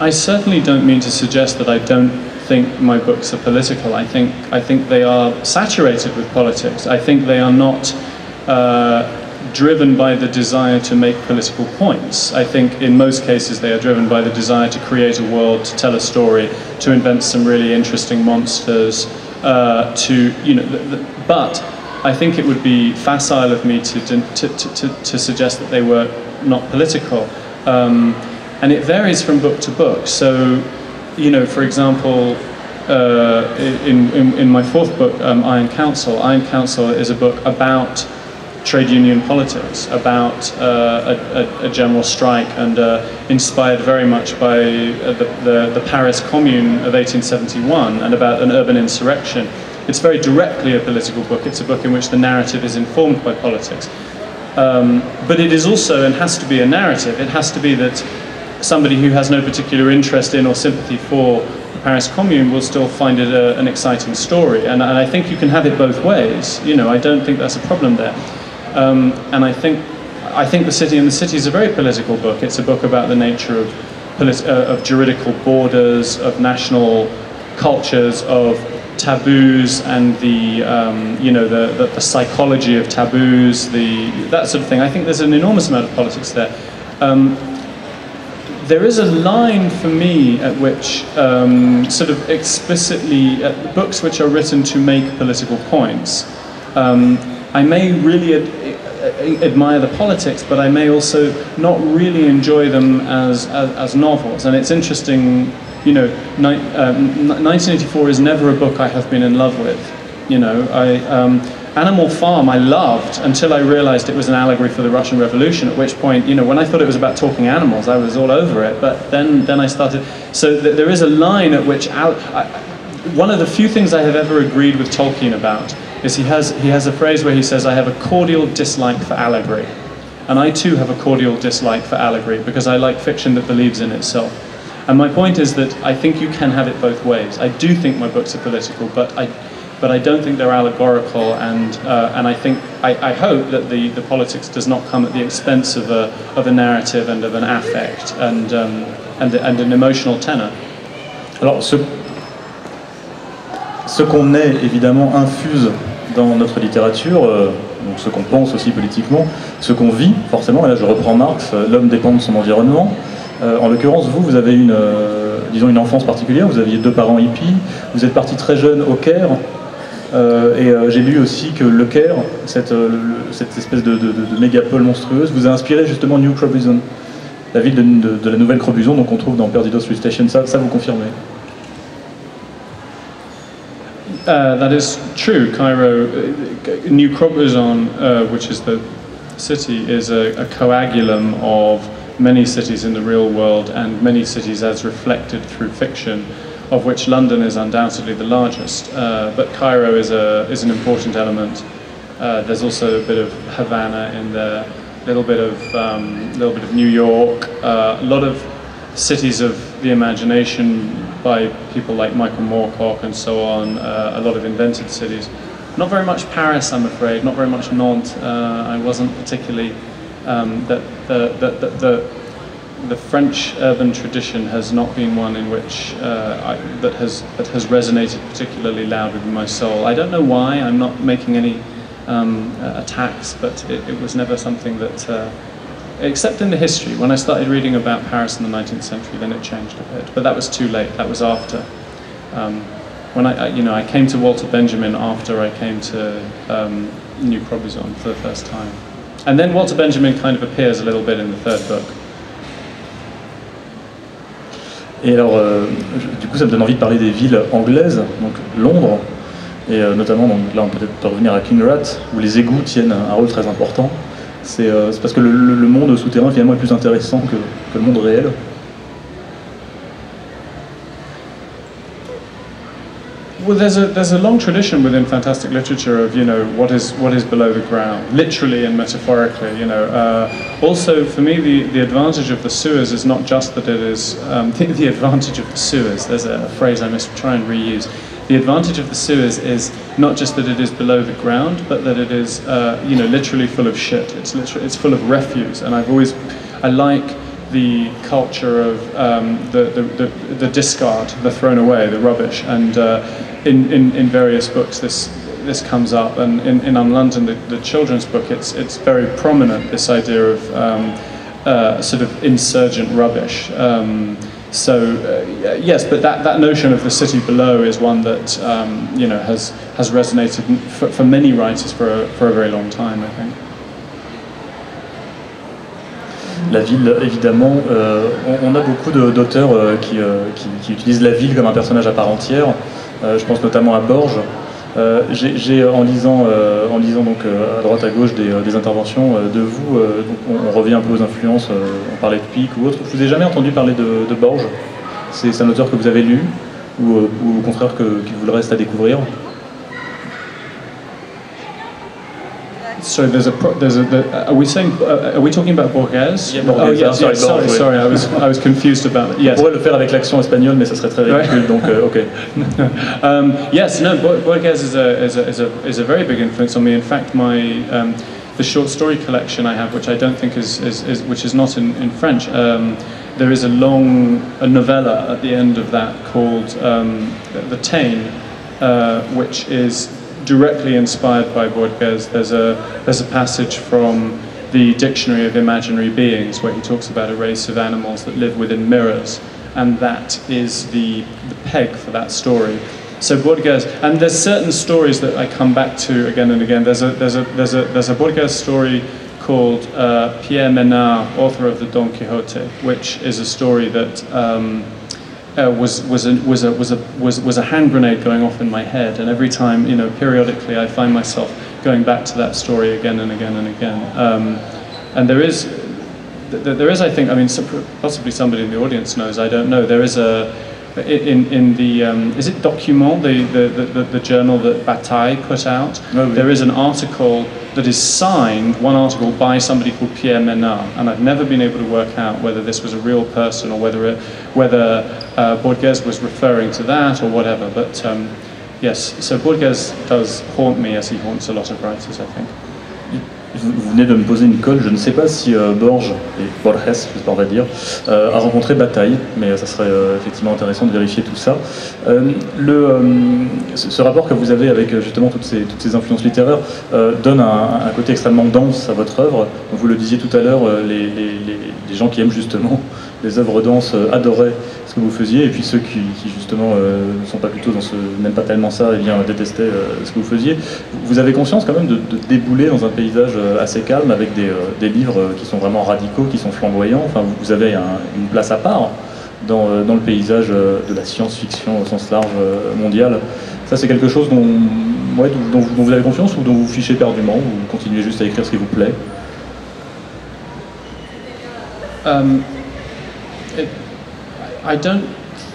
I certainly don't mean to suggest that I don't think my books are political. I think they are saturated with politics. I think they are not driven by the desire to make political points. I think in most cases they are driven by the desire to create a world, to tell a story, to invent some really interesting monsters, but I think it would be facile of me to suggest that they were not political. And it varies from book to book. So, for example, in my fourth book, Iron Council is a book about trade union politics, about a general strike, and inspired very much by the Paris Commune of 1871, and about an urban insurrection. It's very directly a political book. It's a book in which the narrative is informed by politics. But it is also, and has to be, a narrative. It has to be that somebody who has no particular interest in or sympathy for the Paris Commune will still find it an exciting story. And I think you can have it both ways. I don't think that's a problem there. And I think The City and the City is a very political book. It's a book about the nature of juridical borders, of national cultures, of taboos, and the psychology of taboos, that sort of thing. I think there's an enormous amount of politics there. There is a line for me at which sort of explicitly, books which are written to make political points. I may really admire the politics, but I may also not really enjoy them as novels. And it's interesting, 1984 is never a book I have been in love with. Animal Farm I loved until I realized it was an allegory for the Russian Revolution, at which point, when I thought it was about talking animals, I was all over it. But then I started, so there is a line at which, one of the few things I have ever agreed with Tolkien about is he has a phrase where he says, I have a cordial dislike for allegory. And I too have a cordial dislike for allegory, because I like fiction that believes in itself. And my point is that I think you can have it both ways. I do think my books are political, but I don't think they're allegorical, and I hope that the politics does not come at the expense of a narrative and of an affect and an emotional tenor. Alors ce qu'on est évidemment infuse dans notre littérature, donc ce qu'on pense aussi politiquement, ce qu'on vit forcément, et là je reprends Marx, l'homme dépend de son environnement. En l'occurrence, vous avez disons une enfance particulière, vous aviez 2 parents hippies, vous êtes parti très jeune au Caire, et j'ai lu aussi que le Caire, cette espèce de mégapole monstrueuse, vous a inspiré justement New Crobuzon, la ville de la nouvelle Crobuzon, donc on trouve dans Perdido Street Station. Ça vous confirmez? That is true. Cairo, New Crobuzon, which is the city, is a coagulum of many cities in the real world and many cities as reflected through fiction, of which London is undoubtedly the largest. But Cairo is an important element. There's also a bit of Havana in there, a little bit of New York, a lot of cities of the imagination by people like Michael Moorcock and so on, a lot of invented cities. Not very much Paris, I'm afraid, not very much Nantes. I wasn't particularly, the French urban tradition has not been one in which, that has resonated particularly loud with my soul. I don't know why, I'm not making any attacks, but it was never something that, except in the history. When I started reading about Paris in the 19th century, then it changed a bit. But that was too late. That was after. When I came to Walter Benjamin after I came to New Crobuzon for the first time. And then Walter Benjamin kind of appears a little bit in the third book. Et alors, du coup, ça me donne envie de parler des villes anglaises, donc Londres, et notamment, donc, là on peut peut-être revenir à King Rat, où les égouts tiennent un rôle très important. C'est parce que le monde souterrain finalement est plus intéressant que le monde réel. Well, there's a long tradition within fantastic literature of what is below the ground, literally and metaphorically. Also, for me, the advantage of the sewers is not just that it is the advantage of the sewers. There's a phrase I must try and reuse. The advantage of the sewers is not just that it is below the ground, but that it is literally full of shit. It's full of refuse, and I like the culture of the discard, the thrown away, the rubbish, and in various books this comes up, and in London, the children's book, it's very prominent, this idea of sort of insurgent rubbish. Yes, but that notion of the city below is one that has resonated for many writers for a very long time, I think. La ville, évidemment, on a beaucoup d'auteurs qui utilisent la ville comme un personnage à part entière. Je pense notamment à Borges. J'ai en lisant donc à droite à gauche des interventions de vous, donc on revient un peu aux influences, on parlait de Pic ou autre. Je vous ai jamais entendu parler de Borges. C'est un auteur que vous avez lu ou au contraire qu'il vous le reste à découvrir? Sorry, are we talking about Borges? Yeah, Borges. Oh, yes, Borges, sorry, I was confused about that. Yes. On pourrait le faire avec l'accent espagnol, mais ça serait très ridicule, donc ok. Yes, no, Borges is a very big influence on me. In fact, the short story collection I have, which I don't think which is not in French, there is a novella at the end of that called The Tame, which is directly inspired by Borges. There's a passage from the Dictionary of Imaginary Beings where he talks about a race of animals that live within mirrors, and that is the peg for that story. So Borges, and there's certain stories that I come back to again and again. There's a Borges story called Pierre Menard, author of the Don Quixote, which is a story that was a hand grenade going off in my head, and every time, periodically, I find myself going back to that story again and again and again. And there is, I think, possibly somebody in the audience knows, I don't know. There is in the is it Document, the journal that Bataille put out? Oh, oui. There is an article that is signed, one article by somebody called Pierre Menard, and I've never been able to work out whether this was a real person or whether Borges was referring to that or whatever. But yes, so Borges does haunt me as he haunts a lot of writers, I think. Vous venez de me poser une colle, je ne sais pas si Borges, je sais pas on va dire, a rencontré Bataille, mais ça serait effectivement intéressant de vérifier tout ça. Ce rapport que vous avez avec justement toutes ces influences littéraires donne un côté extrêmement dense à votre œuvre. Vous le disiez tout à l'heure, les gens qui aiment justement les œuvres denses adoraient ce que vous faisiez, et puis ceux qui justement ne sont pas plutôt n'aiment pas tellement ça, et bien détestaient ce que vous faisiez. Vous avez conscience quand même de débouler dans un paysage assez calme avec des livres qui sont vraiment radicaux, qui sont flamboyants. Enfin, vous avez une place à part dans le paysage de la science-fiction au sens large mondial. Ça, c'est quelque chose dont vous avez confiance ou dont vous fichez éperdument, ou vous continuez juste à écrire ce qui vous plaît? I don't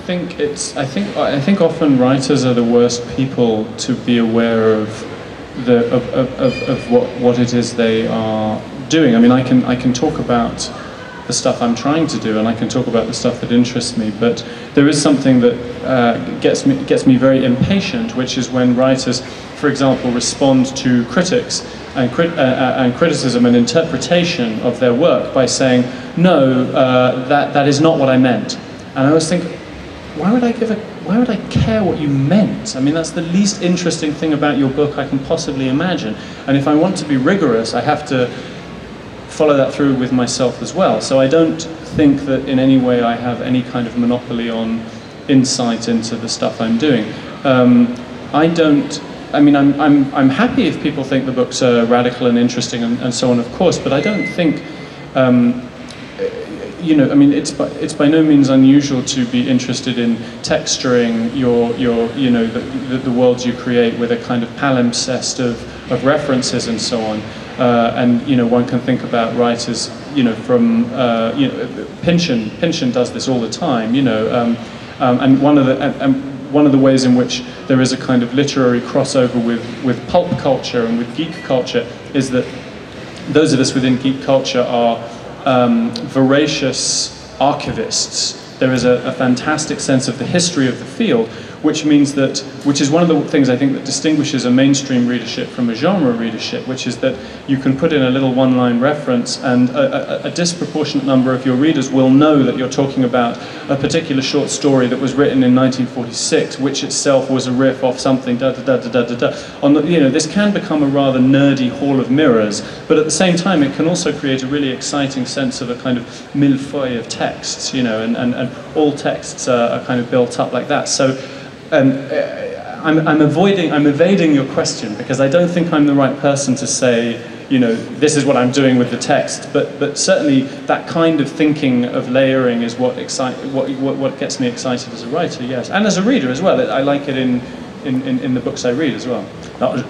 think it's. I think often writers are the worst people to be aware of what it is they are doing. I mean, I can talk about the stuff I'm trying to do, and I can talk about the stuff that interests me. But there is something that gets me very impatient, which is when writers, for example, respond to critics and criticism and interpretation of their work by saying, "No, that is not what I meant." And I always think, why would I care what you meant? I mean, that's the least interesting thing about your book I can possibly imagine. And if I want to be rigorous, I have to follow that through with myself as well. So I don't think that in any way I have any kind of monopoly on insight into the stuff I'm doing. I'm happy if people think the books are radical and interesting and so on, of course, but I don't think, it's by no means unusual to be interested in texturing the worlds you create with a kind of palimpsest of references and so on. And one can think about writers, from Pynchon does this all the time, and one of the ways in which there is a kind of literary crossover with pulp culture and with geek culture is that those of us within geek culture are voracious archivists. There is a fantastic sense of the history of the field, which means that, which is one of the things I think that distinguishes a mainstream readership from a genre readership, which is that you can put in a little one-line reference and a disproportionate number of your readers will know that you're talking about a particular short story that was written in 1946, which itself was a riff off something, this can become a rather nerdy hall of mirrors, but at the same time it can also create a really exciting sense of a kind of millefeuille of texts, and all texts are kind of built up like that. So I'm evading your question because I don't think I'm the right person to say, this is what I'm doing with the text. But certainly that kind of thinking of layering is what gets me excited as a writer, yes, and as a reader as well. I like it in the books I read as well. Alors,